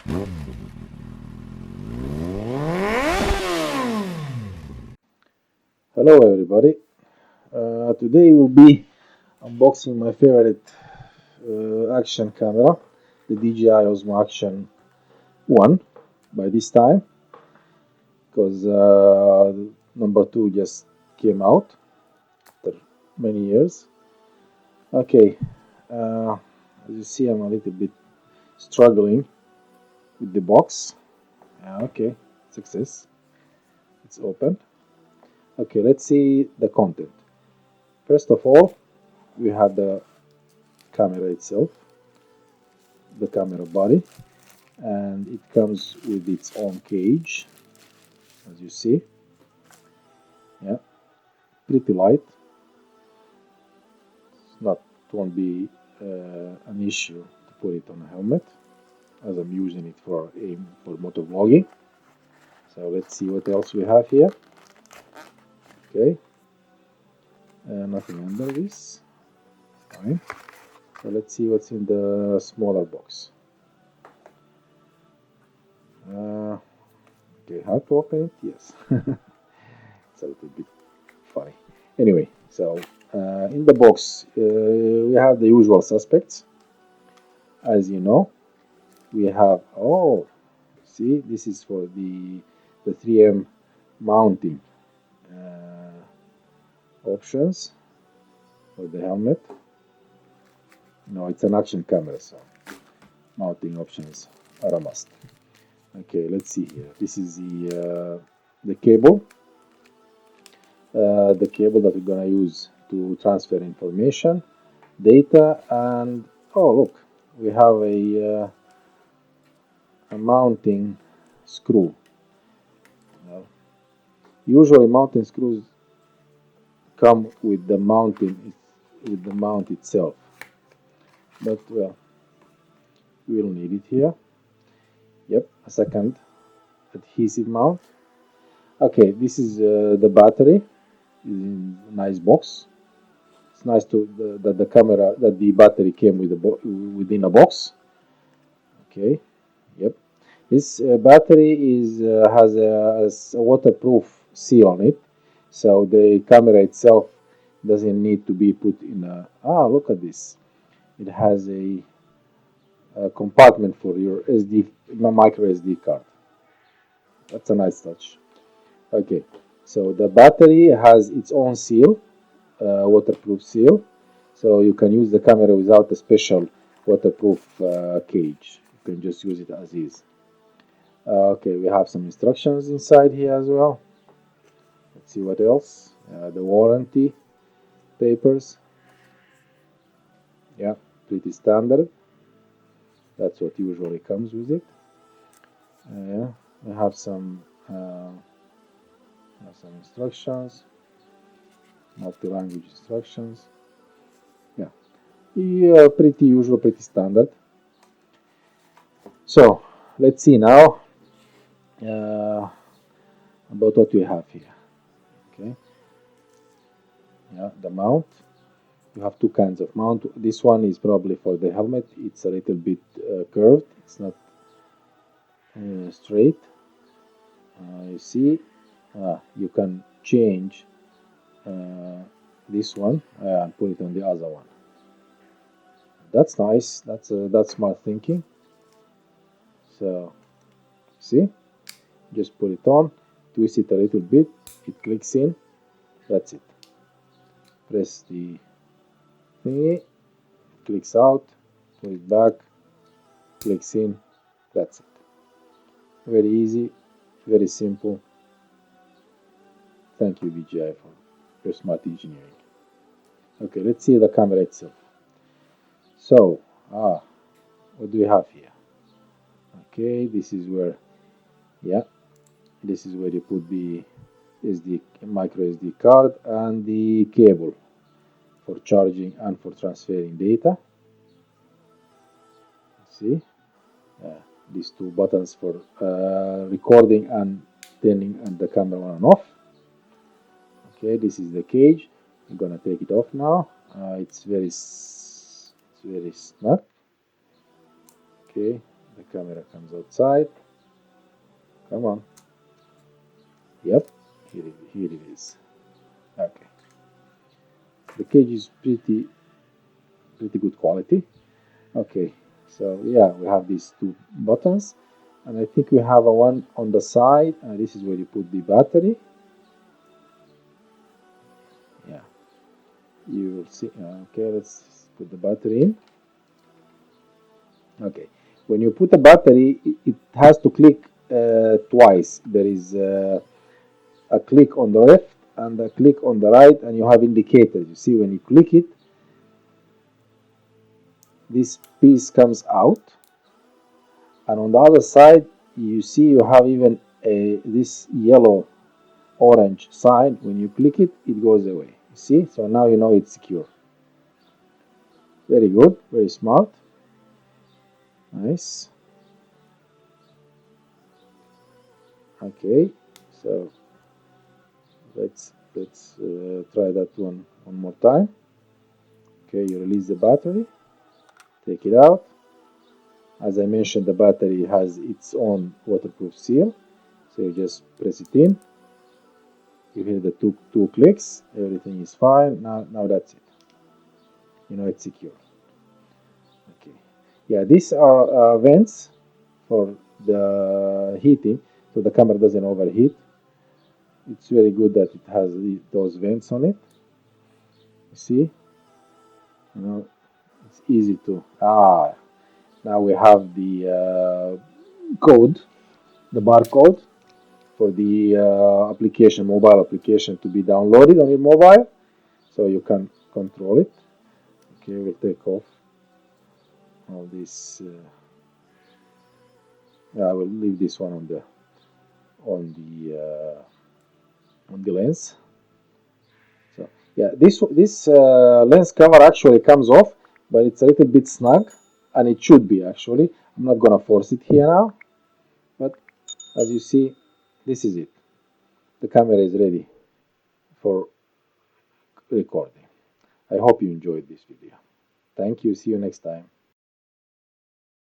Hello everybody. Today we'll be unboxing my favorite action camera, the DJI OSMO Action 1 by this time, because number 2 just came out after many years. Okay, as you see, I'm a little bit struggling with the box. Okay, success. It's open. Okay, let's see the content. First of all, we have the camera itself, the camera body, and it comes with its own cage, as you see. Yeah, pretty light. It won't be an issue to put it on a helmet, as I'm using it for moto vlogging. So let's see what else we have here. Okay, nothing under this. Fine. So let's see what's in the smaller box. Okay, how to open it? Yes. It's a little bit funny. Anyway, so in the box we have the usual suspects. As you know, we have, see, this is for the 3M mounting options for the helmet. No, it's an action camera, so mounting options are a must. Okay, let's see here. This is the cable. The cable that we're gonna use to transfer information, data, and oh look, we have a mounting screw. Usually mounting screws come with the mount itself, but well, we'll need it here. Yep, a second adhesive mount. Okay, this is the battery in a nice box. It's nice that the battery came within a box. Okay, yep. This battery has a waterproof seal on it, so the camera itself doesn't need to be put in a. Look at this! It has a compartment for your micro SD card. That's a nice touch. Okay, so the battery has its own seal, waterproof seal, so you can use the camera without a special waterproof cage. You can just use it as is. Okay, we have some instructions inside here as well. Let's see what else. The warranty papers. Yeah, pretty standard. That's what usually comes with it. Yeah, we have some instructions, multi-language instructions. Yeah, pretty usual, pretty standard. So let's see now about what we have here. Okay. Yeah, the mount. You have two kinds of mount. This one is probably for the helmet. It's a little bit curved. It's not straight. You see, you can change this one and put it on the other one. That's nice. That's smart thinking. So, see, just put it on, twist it a little bit, it clicks in. That's it. Press the thingy, clicks out, put it back, clicks in. That's it. Very easy, very simple. Thank you, DJI, for your smart engineering. Okay, let's see the camera itself. So, what do we have here? Okay, this is where, this is where you put the micro SD card and the cable for charging and for transferring data. See, these two buttons for recording and turning the camera on and off. Okay, this is the cage. I'm gonna take it off now. It's very snug. Okay, The camera comes outside. Come on. Yep, here it is. Okay. The cage is pretty good quality. Okay, so yeah, we have these two buttons, and I think we have a one on the side, and this is where you put the battery. Yeah, you will see. Okay, let's put the battery in. Okay, when you put a battery, it has to click twice. There is a click on the left and a click on the right, and you have indicators. You see, when you click it, this piece comes out, and on the other side, you see you have even this yellow orange sign. When you click it, it goes away. You see, so now you know it's secure. Very good, very smart, nice. Okay, so let's try that one more time. Okay, you release the battery, take it out. As I mentioned, the battery has its own waterproof seal, so you just press it in. You hear the two clicks, everything is fine. Now that's it. You know it's secure. Okay, yeah, these are vents for the heating, so the camera doesn't overheat. It's very good that it has those vents on it. You see, you know, it's easy to now we have the code, the barcode for the application, mobile application, to be downloaded on your mobile, so you can control it. Okay, we'll take off all this. I will leave this one on the on the lens. So yeah, this lens cover actually comes off, but it's a little bit snug, and it should be actually. I'm not gonna force it here now, but as you see, this is it. The camera is ready for recording. I hope you enjoyed this video. Thank you. See you next time.